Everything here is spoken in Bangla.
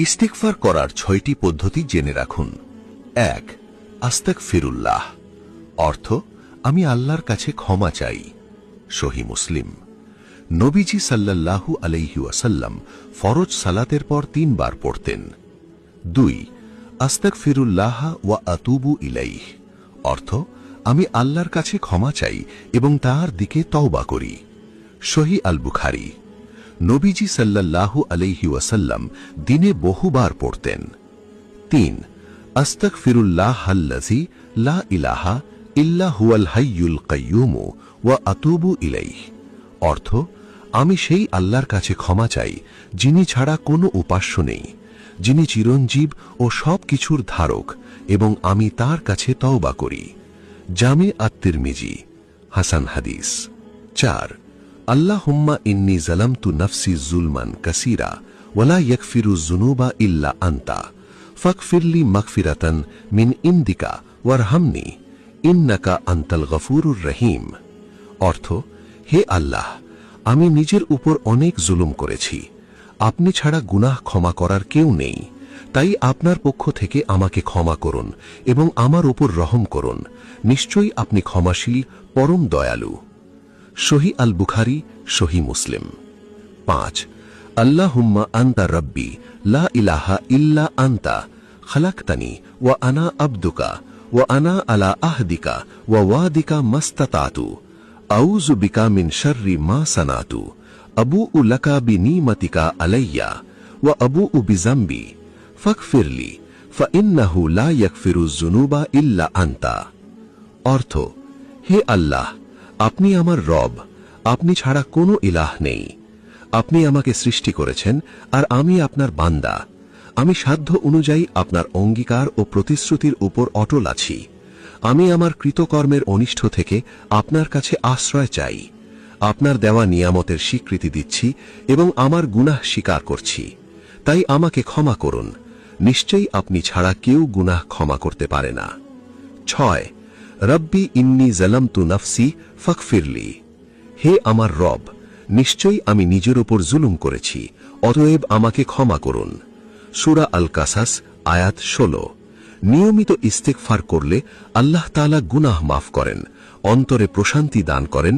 ইস্তিগফার করার ৬টি পদ্ধতি জেনে রাখুন। ১. আস্তাগফিরুল্লাহ, অর্থ আমি আল্লাহর কাছে ক্ষমা চাই। সহিহ মুসলিম। নবীজি সাল্লাল্লাহু আলাইহি ওয়াসাল্লাম ফরজ সালাতের পর ৩ বার পড়তেন। ২. আস্তাগফিরুল্লাহ ওয়া আতুবু ইলাইহ, অর্থ আমি আল্লাহর কাছে ক্ষমা চাই এবং তার দিকে তওবা করি। সহিহ আল বুখারী। নবীজি সাল্লাল্লাহু আলাইহি ওয়াসাল্লাম দিনে বহুবার পড়তেন। ৩. আস্তাগফিরুল্লাহাল্লাযী লা ইলাহা ইল্লা হুয়াল হাইয়ুল কাইয়্যুম ওয়া আতুবু ইলাইহ, অর্থ আমি সেই আল্লাহর কাছে ক্ষমা চাই যিনি ছাড়া কোনো উপাস্য নেই, যিনি চিরঞ্জীব ও সব কিছুর ধারক, এবং আমি তার কাছে তওবা করি। জামে আত-তিরমিজি, হাসান হাদিস। ৪. আল্লাহুম্মা ইন্নী যালামতু নাফসি যুলমান কাসীরা ওয়া লা ইয়াগফিরু যুনুবা ইল্লা আনতা ফাগফিরলি মাগফিরাতান মিন ইনদিকা ওয়ারহামনি ইন্নাকা আনতাল গফুরুর রহিম, অর্থ হে আল্লাহ, আমি নিজের উপর অনেক জুলুম করেছি, আপনি ছাড়া গুনাহ ক্ষমা করার কেউ নেই, তাই আপনার পক্ষ থেকে আমাকে ক্ষমা করুন এবং আমার উপর রহম করুন, নিশ্চয়ই আপনি ক্ষমাশীল, পরম দয়ালু। সহিহ আল বুখারী, সহিহ মুসলিম। ৫. আল্লাহুম্মা আনতা রাব্বি লা ইলাহা ইল্লা আনতা খালাকতানি ওয়া আনা আবদুকা ওয়া আনা আলা আহদিকা ওয়া ওয়াদিকা মাস্তাতাতু আউযু বিকা মিন শাররি মা সানাতু আবুউ লাকা বিনিমাতিকা আলাইয়া ওয়া আবুউ বিযামবি ফাগফিরলি ফাইন্নাহু লা ইয়াগফিরু যুনুবা ইল্লা আনতা, অর্থ হে আল্লাহ, আপনি আমার রব, আপনি ছাড়া কোনো ইলাহ নেই, আপনি আমাকে সৃষ্টি করেছেন আর আমি আপনার বান্দা, আমি সাধ্য অনুযায়ী আপনার অঙ্গীকার ও প্রতিশ্রুতির উপর অটল আছি, আমি আমার কৃতকর্মের অনিষ্ট থেকে আপনার কাছে আশ্রয় চাই, আপনার দেওয়া নিয়ামতের স্বীকৃতি দিচ্ছি এবং আমার গুনাহ স্বীকার করছি, তাই আমাকে ক্ষমা করুন, নিশ্চয়ই আপনি ছাড়া কেউ গুনাহ ক্ষমা করতে পারে না। ৬. রব্বি ইন্নী যালামতু নাফসি ফাগফিরলি, হে আমার রব, নিশ্চয়ই আমি নিজের উপর জুলুম করেছি, অতএব আমাকে ক্ষমা করুন। সূরা আল কাসাস, আয়াত ১৬। নিয়মিত ইস্তেগফার করলে আল্লাহ তাআলা গুনাহ মাফ করেন, অন্তরে প্রশান্তি দান করেন